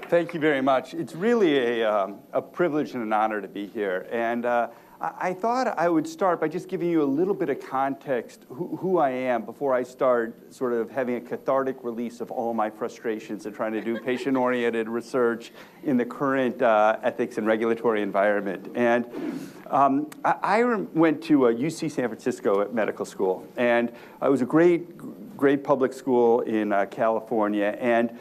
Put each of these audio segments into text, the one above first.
Thank you very much. It's really a privilege and an honor to be here. And I thought I would start by just giving you a little bit of context, who I am, before I start sort of having a cathartic release of all my frustrations and trying to do patient-oriented research in the current ethics and regulatory environment. And I went to UC San Francisco at medical school, and it was a great public school in California. And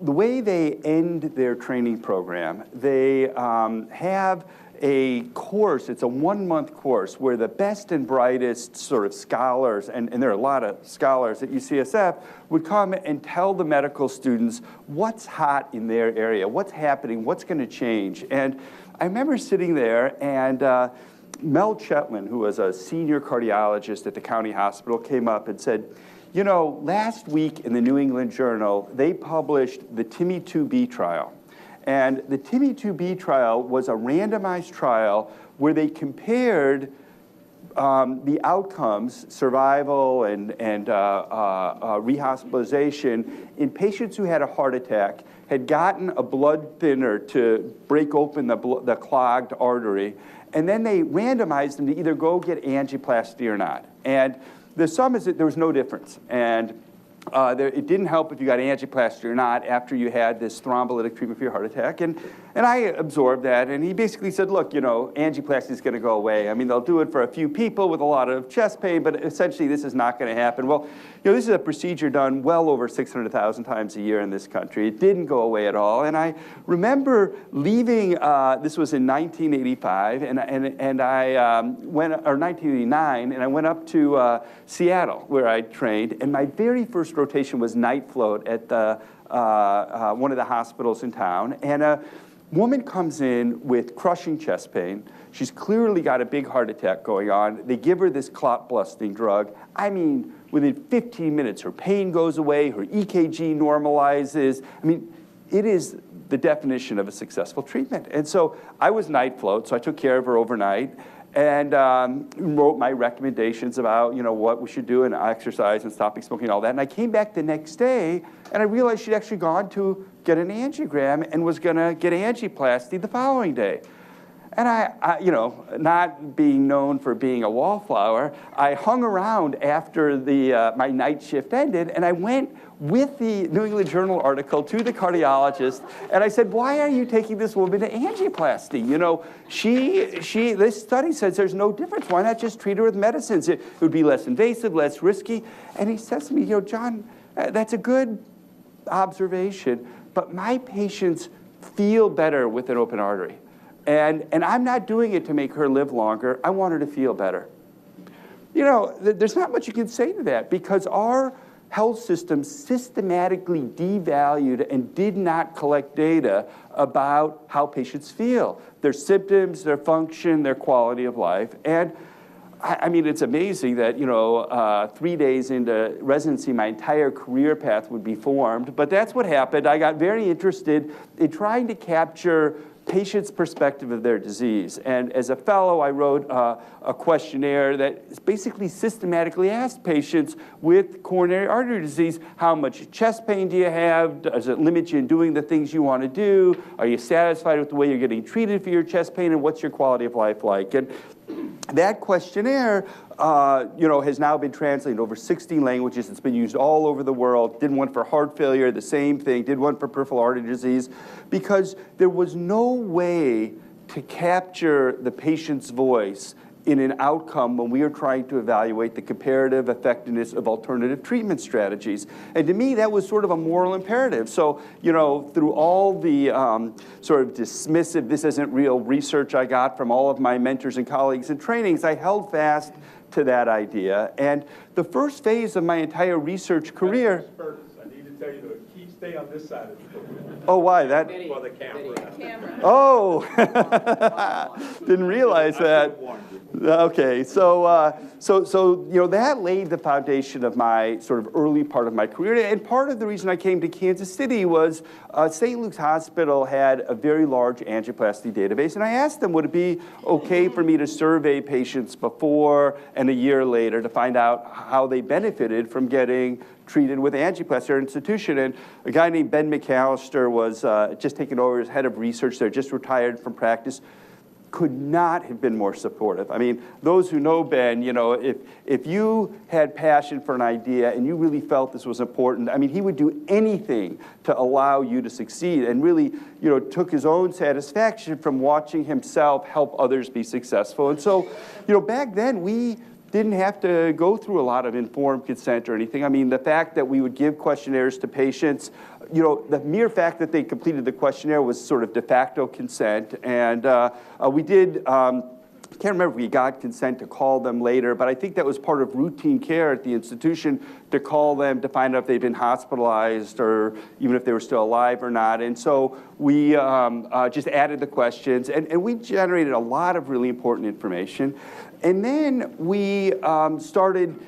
the way they end their training program, they have a course, it's a 1-month course where the best and brightest sort of scholars, and there are a lot of scholars at UCSF, would come and tell the medical students what's hot in their area, what's happening, what's going to change. And I remember sitting there, and Mel Chetland, who was a senior cardiologist at the county hospital, came up and said, you know, last week in the New England Journal, they published the TIMI 2B trial. And the TIMI 2B trial was a randomized trial where they compared the outcomes, survival and rehospitalization, in patients who had a heart attack, had gotten a blood thinner to break open the clogged artery, and then they randomized them to either go get angioplasty or not. And the sum is that there was no difference. And it didn't help if you got angioplasty or not after you had this thrombolytic treatment for your heart attack. And I absorbed that, and he basically said, look, you know, angioplasty is going to go away. I mean, they'll do it for a few people with a lot of chest pain, but essentially this is not going to happen. Well, you know, this is a procedure done well over 600,000 times a year in this country. It didn't go away at all. And I remember leaving, this was in 1985, and I went, or 1989, and I went up to Seattle, where I trained, and my very first rotation was night float at the, one of the hospitals in town. And a woman comes in with crushing chest pain. She's clearly got a big heart attack going on. They give her this clot-busting drug. I mean, within 15 minutes, her pain goes away, her EKG normalizes. I mean, it is the definition of a successful treatment. And so I was night float, so I took care of her overnight, and wrote my recommendations about, you know, what we should do and exercise and stopping smoking and all that. And I came back the next day, and I realized she'd actually gone to get an angiogram and was going to get angioplasty the following day. And I, you know, not being known for being a wallflower, I hung around after my night shift ended, and I went with the New England Journal article to the cardiologist, and I said, why are you taking this woman to angioplasty? You know, this study says there's no difference. Why not just treat her with medicines? It would be less invasive, less risky. And he says to me, you know, John, that's a good observation, but my patients feel better with an open artery. And I'm not doing it to make her live longer. I want her to feel better. You know, there's not much you can say to that, because our health system systematically devalued and did not collect data about how patients feel, their symptoms, their function, their quality of life. And I mean, it's amazing that, you know, 3 days into residency, my entire career path would be formed. But that's what happened. I got very interested in trying to capture patients' perspective of their disease. And as a fellow, I wrote a questionnaire that basically systematically asked patients with coronary artery disease, how much chest pain do you have? Does it limit you in doing the things you want to do? Are you satisfied with the way you're getting treated for your chest pain? And what's your quality of life like? And that questionnaire, you know, has now been translated over 16 languages. It's been used all over the world. Did one for heart failure, the same thing. Did one for peripheral artery disease, because there was no way to capture the patient's voice in an outcome when we are trying to evaluate the comparative effectiveness of alternative treatment strategies. And to me, that was sort of a moral imperative. So, you know, through all the sort of dismissive, this isn't real research I got from all of my mentors and colleagues in trainings, I held fast to that idea. And the first phase of my entire research career— Spertus, I need to tell you to stay on this side of the book. Oh, why? That? For the camera. Oh, didn't realize that. Okay, so that laid the foundation of my sort of early part of my career, and part of the reason I came to Kansas City was St. Luke's Hospital had a very large angioplasty database, and I asked them, would it be okay for me to survey patients before and a year later to find out how they benefited from getting treated with angioplasty at our institution? And a guy named Ben McAllister was just taken over as head of research there, just retired from practice. Could not have been more supportive. I mean, those who know Ben, if you had passion for an idea and you really felt this was important, I mean, he would do anything to allow you to succeed, and really, took his own satisfaction from watching himself help others be successful. And so, back then we didn't have to go through a lot of informed consent or anything. I mean, the fact that we would give questionnaires to patients, the mere fact that they completed the questionnaire was sort of de facto consent. And we did, I can't remember if we got consent to call them later, but I think that was part of routine care at the institution to call them to find out if they'd been hospitalized or even if they were still alive or not. And so we just added the questions, and we generated a lot of really important information. And then we started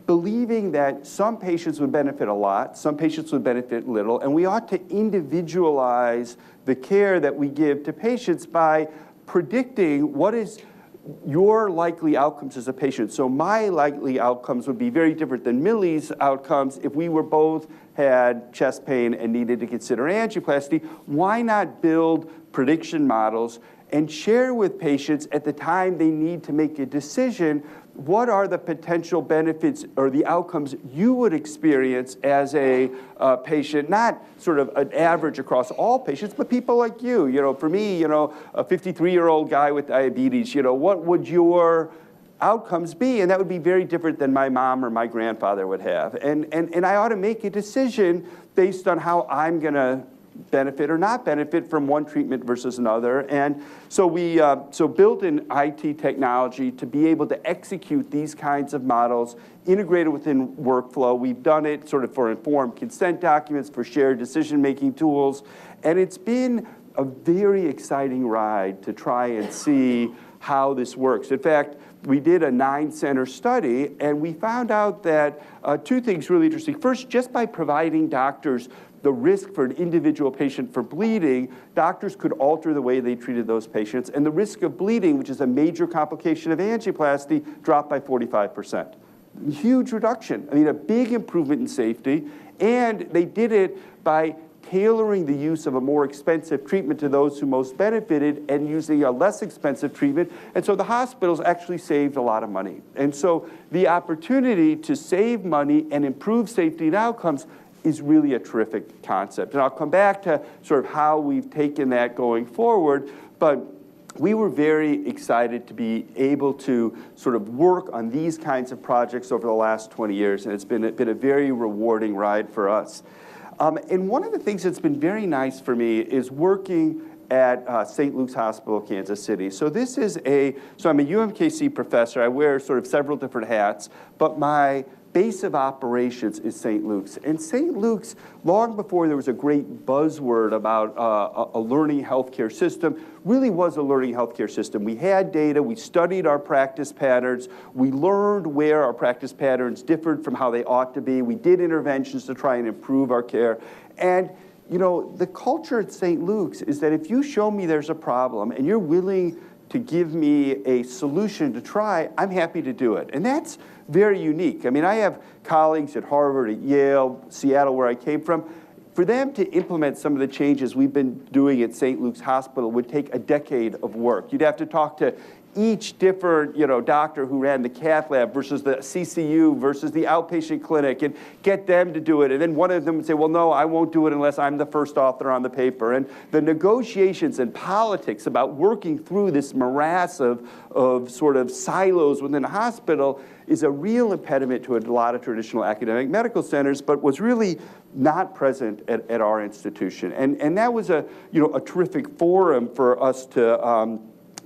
believing that some patients would benefit a lot, some patients would benefit little, and we ought to individualize the care that we give to patients by predicting what is your likely outcomes as a patient. So my likely outcomes would be very different than Millie's outcomes if we were both had chest pain and needed to consider angioplasty. Why not build prediction models and share with patients at the time they need to make a decision what are the potential benefits or the outcomes you would experience as a patient, not sort of an average across all patients, but people like you. For me, a 53-year-old guy with diabetes, what would your outcomes be? And that would be very different than my mom or my grandfather would have. And I ought to make a decision based on how I'm going to benefit or not benefit from one treatment versus another. And so we built an IT technology to be able to execute these kinds of models integrated within workflow. We've done it sort of for informed consent documents, for shared decision-making tools, and it's been a very exciting ride to try and see how this works. In fact, we did a 9-center study, and we found out that two things really interesting. First, just by providing doctors the risk for an individual patient for bleeding, doctors could alter the way they treated those patients, and the risk of bleeding, which is a major complication of angioplasty, dropped by 45%. Huge reduction. I mean, a big improvement in safety, and they did it by tailoring the use of a more expensive treatment to those who most benefited and using a less expensive treatment. And so the hospitals actually saved a lot of money. And so the opportunity to save money and improve safety and outcomes is really a terrific concept. And I'll come back to sort of how we've taken that going forward, but we were very excited to be able to sort of work on these kinds of projects over the last 20 years, and it's been a very rewarding ride for us. And one of the things that's been very nice for me is working at St. Luke's Hospital, Kansas City. So I'm a UMKC professor. I wear sort of several different hats, but my base of operations is St. Luke's. And St. Luke's, long before there was a great buzzword about a learning healthcare system, really was a learning healthcare system. We had data, we studied our practice patterns, we learned where our practice patterns differed from how they ought to be. We did interventions to try and improve our care. And the culture at St. Luke's is that if you show me there's a problem and you're willing to give me a solution to try, I'm happy to do it. And that's very unique. I mean, I have colleagues at Harvard, at Yale, Seattle, where I came from. For them to implement some of the changes we've been doing at St. Luke's Hospital would take a decade of work. You'd have to talk to each different doctor who ran the cath lab versus the CCU versus the outpatient clinic and get them to do it. And then one of them would say, well, no, I won't do it unless I'm the first author on the paper. And the negotiations and politics about working through this morass of sort of silos within a hospital is a real impediment to a lot of traditional academic medical centers, but was really not present at our institution. And that was a terrific forum for us to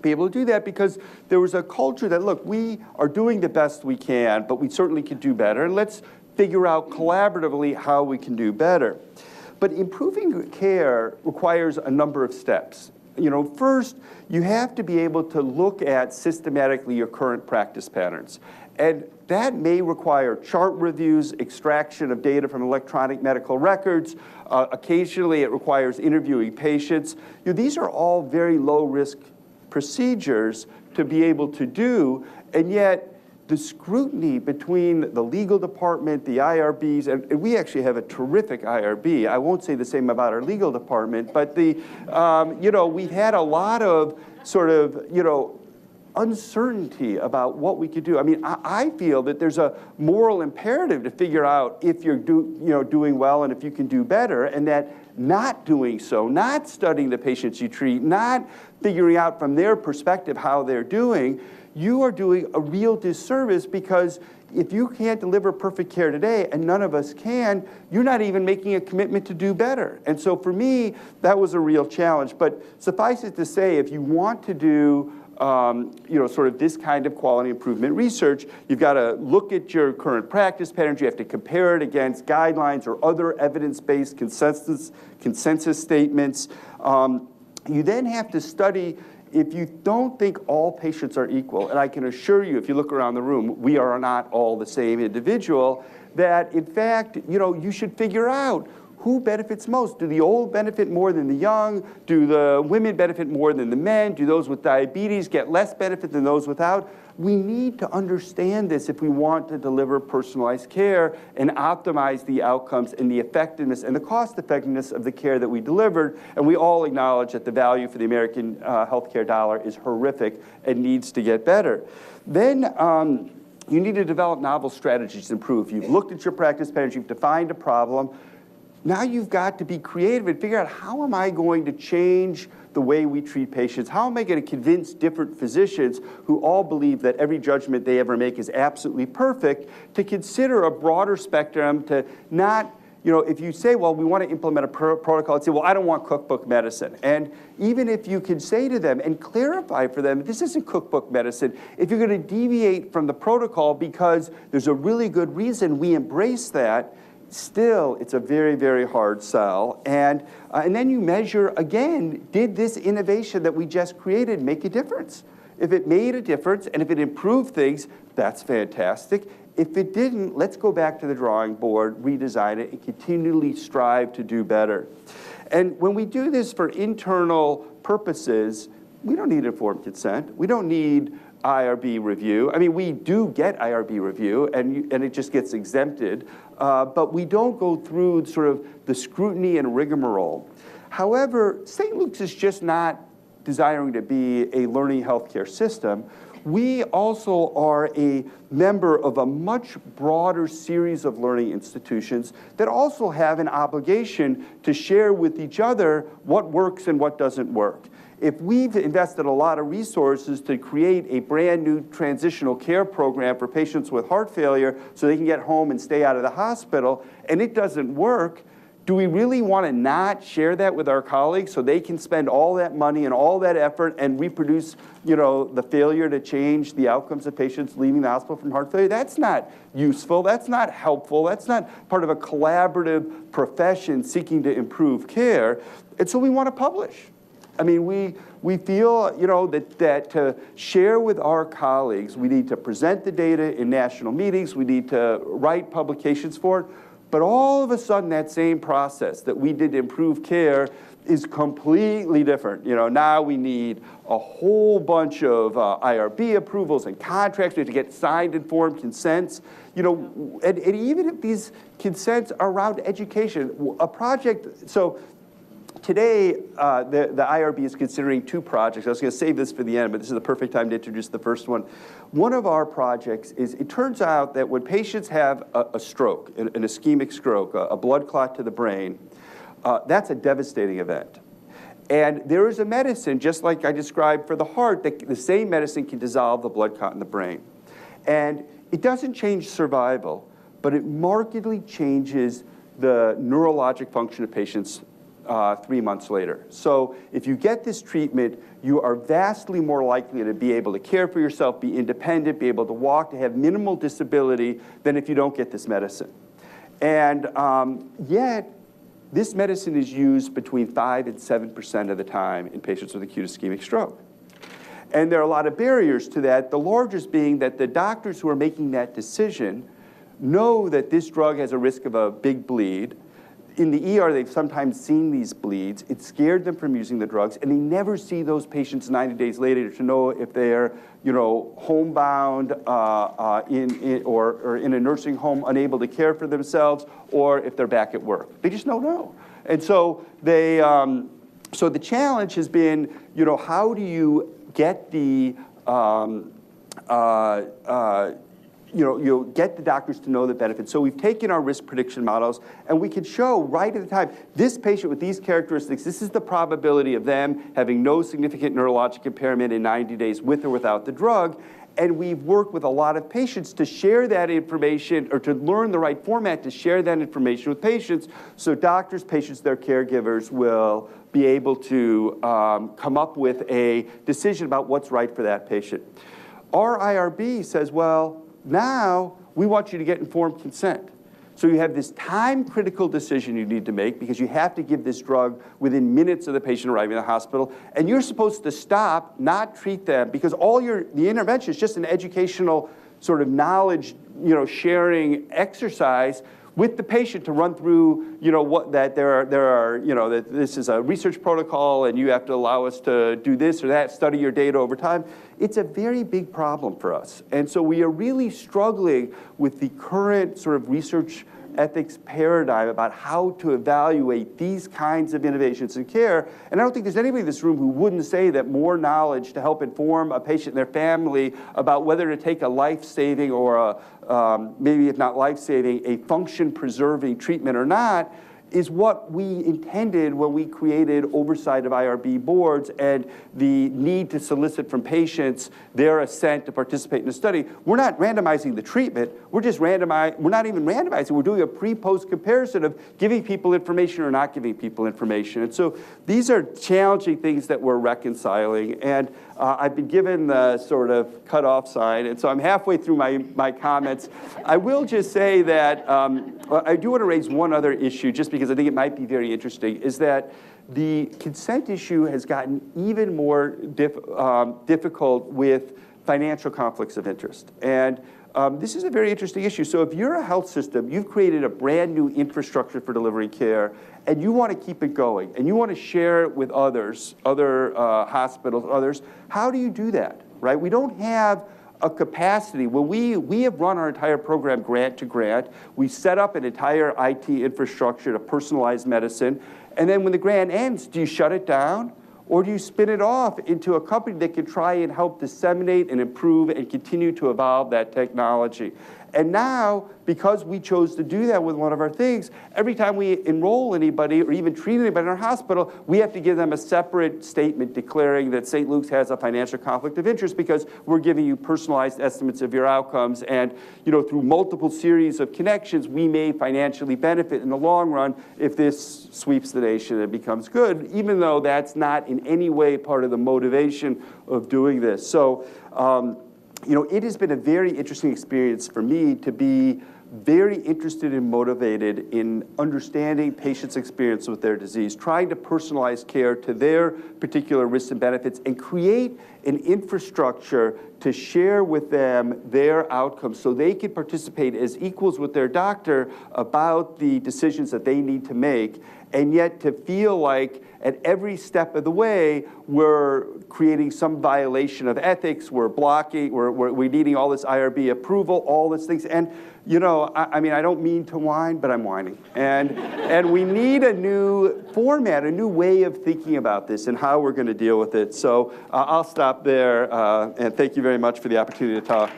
be able to do that, because there was a culture that, look, we are doing the best we can, but we certainly could do better, and let's figure out collaboratively how we can do better. But improving care requires a number of steps. First, you have to be able to look at systematically your current practice patterns. And that may require chart reviews, extraction of data from electronic medical records. Occasionally, it requires interviewing patients. These are all very low-risk procedures to be able to do, and yet the scrutiny between the legal department, the IRBs, and we actually have a terrific IRB. I won't say the same about our legal department, but we've had a lot of sort of, uncertainty about what we could do. I mean, I feel that there's a moral imperative to figure out if you're doing well and if you can do better, and that not doing so, not studying the patients you treat, not figuring out from their perspective how they're doing, you are doing a real disservice, because if you can't deliver perfect care today, and none of us can, you're not even making a commitment to do better. And so for me, that was a real challenge. But suffice it to say, if you want to do sort of this kind of quality improvement research, you've got to look at your current practice patterns. You have to compare it against guidelines or other evidence-based consensus statements. You then have to study, if you don't think all patients are equal, and I can assure you, if you look around the room, we are not all the same individual, that in fact, you should figure out who benefits most. Do the old benefit more than the young? Do the women benefit more than the men? Do those with diabetes get less benefit than those without? We need to understand this if we want to deliver personalized care and optimize the outcomes and the effectiveness and the cost effectiveness of the care that we delivered. And we all acknowledge that the value for the American healthcare dollar is horrific and needs to get better. Then you need to develop novel strategies to improve. You've looked at your practice patterns, you've defined a problem. Now you've got to be creative and figure out, how am I going to change the way we treat patients? How am I going to convince different physicians who all believe that every judgment they ever make is absolutely perfect to consider a broader spectrum, to not, if you say, well, we want to implement a protocol, and say, well, I don't want cookbook medicine. And even if you can say to them and clarify for them, this isn't cookbook medicine, if you're going to deviate from the protocol because there's a really good reason, we embrace that. Still, it's a very, very hard sell. And then you measure, again, did this innovation that we just created make a difference? If it made a difference and if it improved things, that's fantastic. If it didn't, let's go back to the drawing board, redesign it, and continually strive to do better. And when we do this for internal purposes, we don't need informed consent. We don't need IRB review. I mean, we do get IRB review, and it just gets exempted, but we don't go through sort of the scrutiny and rigmarole. However, St. Luke's is just not desiring to be a learning healthcare system. We also are a member of a much broader series of learning institutions that also have an obligation to share with each other what works and what doesn't work. If we've invested a lot of resources to create a brand new transitional care program for patients with heart failure so they can get home and stay out of the hospital, and it doesn't work, do we really want to not share that with our colleagues so they can spend all that money and all that effort and reproduce, the failure to change the outcomes of patients leaving the hospital from heart failure? That's not useful. That's not helpful. That's not part of a collaborative profession seeking to improve care. And so we want to publish. I mean, we feel, that to share with our colleagues, we need to present the data in national meetings, we need to write publications for it, but all of a sudden that same process that we did to improve care is completely different. Now we need a whole bunch of IRB approvals and contracts. We have to get signed informed consents. And even if these consents are around education, a project, so today, the IRB is considering two projects. I was going to save this for the end, but this is the perfect time to introduce the first one. One of our projects is, it turns out that when patients have a stroke, an ischemic stroke, a blood clot to the brain, that's a devastating event. And there is a medicine, just like I described for the heart, that the same medicine can dissolve the blood clot in the brain. And it doesn't change survival, but it markedly changes the neurologic function of patients 3 months later. So if you get this treatment, you are vastly more likely to be able to care for yourself, be independent, be able to walk, to have minimal disability than if you don't get this medicine. And yet, this medicine is used between 5 and 7% of the time in patients with acute ischemic stroke. And there are a lot of barriers to that, the largest being that the doctors who are making that decision know that this drug has a risk of a big bleed. In the ER, they've sometimes seen these bleeds. It scared them from using the drugs, and they never see those patients 90 days later to know if they're, homebound or in a nursing home, unable to care for themselves, or if they're back at work. They just don't know. And so so the challenge has been, how do you get the get the doctors to know the benefits. So we've taken our risk prediction models, and we can show right at the time, this patient with these characteristics, this is the probability of them having no significant neurologic impairment in 90 days with or without the drug. And we've worked with a lot of patients to share that information, or to learn the right format to share that information with patients, so doctors, patients, their caregivers will be able to come up with a decision about what's right for that patient. Our IRB says, well, now we want you to get informed consent. So you have this time-critical decision you need to make, because you have to give this drug within minutes of the patient arriving at the hospital, and you're supposed to stop, not treat them, because the intervention is just an educational sort of knowledge, sharing exercise with the patient to run through, that this is a research protocol and you have to allow us to do this or that, study your data over time. It's a very big problem for us. And so we are really struggling with the current sort of research ethics paradigm about how to evaluate these kinds of innovations in care. And I don't think there's anybody in this room who wouldn't say that more knowledge to help inform a patient and their family about whether to take a life-saving or maybe if not life-saving, a function-preserving treatment or not, is what we intended when we created oversight of IRB boards and the need to solicit from patients their assent to participate in the study. We're not randomizing the treatment, we're just we're not even randomizing, we're doing a pre-post comparison of giving people information or not giving people information. And so these are challenging things that we're reconciling, and I've been given the sort of cutoff sign, and so I'm halfway through my comments. I will just say that I do want to raise one other issue, just because I think it might be very interesting, is that the consent issue has gotten even more difficult with financial conflicts of interest. And this is a very interesting issue. So if you're a health system, you've created a brand new infrastructure for delivering care, and you want to keep it going, and you want to share it with others, other hospitals, others, how do you do that, right? We don't have a capacity. When we have run our entire program grant to grant, we set up an entire IT infrastructure to personalize medicine, and then when the grant ends, do you shut it down? Or do you spin it off into a company that can try and help disseminate and improve and continue to evolve that technology? And now, because we chose to do that with one of our things, every time we enroll anybody or even treat anybody in our hospital, we have to give them a separate statement declaring that St. Luke's has a financial conflict of interest, because we're giving you personalized estimates of your outcomes, and through multiple series of connections, we may financially benefit in the long run if this sweeps the nation and becomes good, even though that's not in any way part of the motivation of doing this. So, it has been a very interesting experience for me to be very interested and motivated in understanding patients' experience with their disease, trying to personalize care to their particular risks and benefits, and create an infrastructure to share with them their outcomes so they can participate as equals with their doctor about the decisions that they need to make, and yet to feel like at every step of the way we're creating some violation of ethics, we're blocking, we're needing all this IRB approval, all these things. And I mean, I don't mean to whine, but I'm whining. And we need a new format, a new way of thinking about this and how we're going to deal with it. So I'll stop there, and thank you very much for the opportunity to talk.